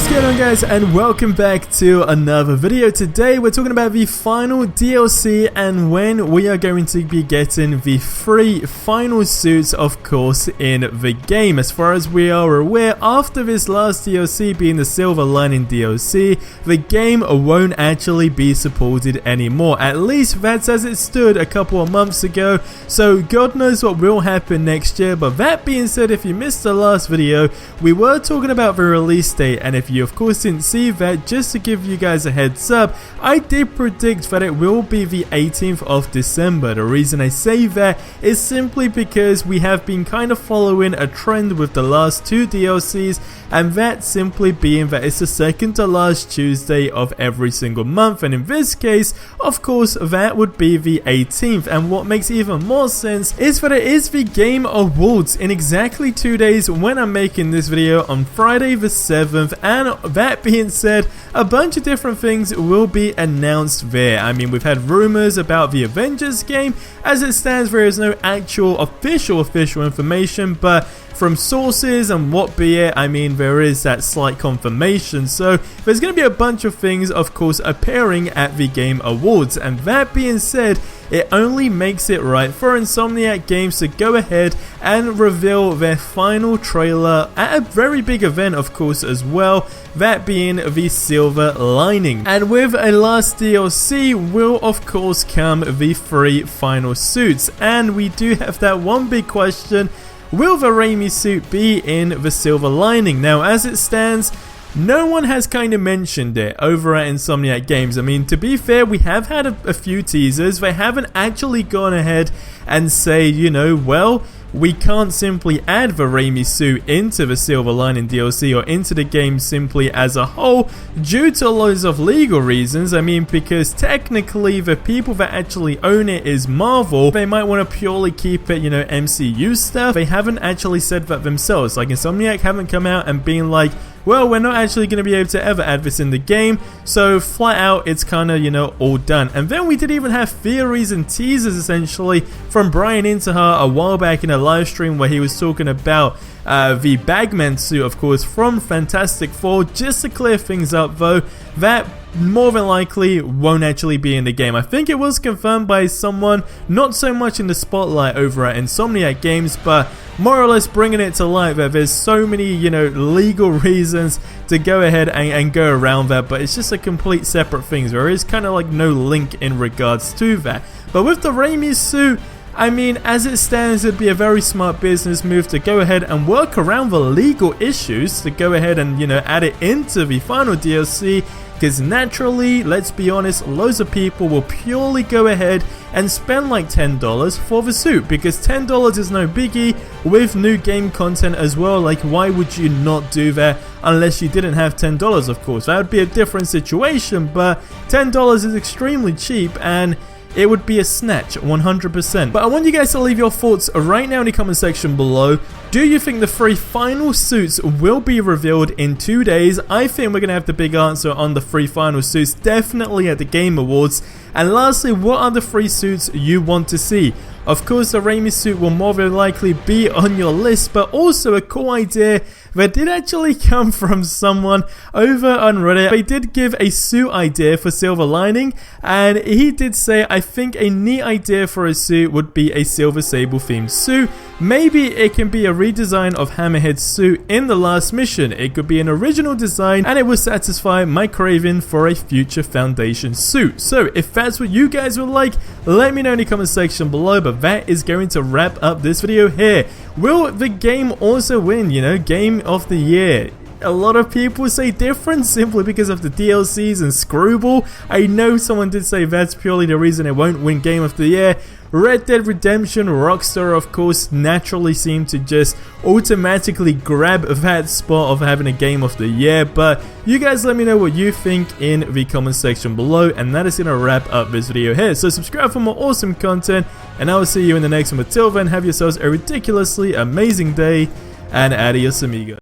What's going on, guys, and welcome back to another video. Today we're talking about the final DLC and when we are going to be getting the 3 final suits, of course, in the game. As far as we are aware, after this last DLC being the Silver Lining DLC, the game won't actually be supported anymore. At least that's as it stood a couple of months ago, so God knows what will happen next year. But that being said, if you missed the last video, we were talking about the release date, and if you of course didn't see that, just to give you guys a heads up, I did predict that it will be the 18th of December. The reason I say that is simply because we have been kind of following a trend with the last 2 DLCs, and that simply being that it's the second to last Tuesday of every single month, and in this case, of course, that would be the 18th. And what makes even more sense is that it is the Game Awards in exactly 2 days when I'm making this video, on Friday the 7th, and that being said, a bunch of different things will be announced there. I mean, we've had rumors about the Avengers game. As it stands, there is no actual official information, but from sources and what be it, I mean, there is that slight confirmation. So there's going to be a bunch of things, of course, appearing at the Game Awards, and that being said, it only makes it right for Insomniac Games to go ahead and reveal their final trailer at a very big event, of course, as well, that being the Silver Lining. And with a last DLC will of course come the 3 final suits, and we do have that one big question: will the Raimi suit be in the Silver Lining? Now, as it stands, no one has kind of mentioned it over at Insomniac Games. I mean, to be fair, we have had a few teasers. They haven't actually gone ahead and say, you know, well, we can't simply add the Raimi suit into the Silver Lining DLC or into the game simply as a whole due to loads of legal reasons. I mean, because technically the people that actually own it is Marvel. They might want to purely keep it, you know, MCU stuff. They haven't actually said that themselves. Like, Insomniac haven't come out and been like, well, we're not actually going to be able to ever add this in the game, so flat out it's kind of, you know, all done. And then we did even have theories and teasers essentially from Brian Intihar a while back in a live stream where he was talking about the Bagman suit, of course, from Fantastic Four. Just to clear things up though, that more than likely won't actually be in the game. I think it was confirmed by someone not so much in the spotlight over at Insomniac Games, but more or less bringing it to light that there's so many, you know, legal reasons to go ahead and go around that, but it's just a complete separate thing. There is kind of like no link in regards to that. But with the Raimi suit, I mean, as it stands, it'd be a very smart business move to go ahead and work around the legal issues to go ahead and, you know, add it into the final DLC. Because naturally, let's be honest, loads of people will purely go ahead and spend like $10 for the suit, because $10 is no biggie with new game content as well. Like, why would you not do that unless you didn't have $10, of course? That would be a different situation, but $10 is extremely cheap, and it would be a snatch, 100%. But I want you guys to leave your thoughts right now in the comment section below. Do you think the 3 final suits will be revealed in 2 days? I think we're going to have the big answer on the 3 final suits, definitely at the Game Awards. And lastly, what are the 3 suits you want to see? Of course, the Raimi suit will more than likely be on your list, but also a cool idea that did actually come from someone over on Reddit. They did give a suit idea for Silver Lining, and he did say, I think a neat idea for a suit would be a Silver Sable themed suit. Maybe it can be a redesign of Hammerhead's suit in the last mission. It could be an original design, and it will satisfy my craving for a future Foundation suit. So if that's what you guys would like, let me know in the comment section below. But that is going to wrap up this video here. Will the game also win, you know, Game of the Year? A lot of people say different simply because of the DLCs and Screwball. I know someone did say that's purely the reason it won't win Game of the Year. Red Dead Redemption, Rockstar, of course, naturally seem to just automatically grab that spot of having a Game of the Year. But you guys let me know what you think in the comment section below, and that is going to wrap up this video here. So subscribe for more awesome content, and I will see you in the next one. But till then, have yourselves a ridiculously amazing day, and adios amigos.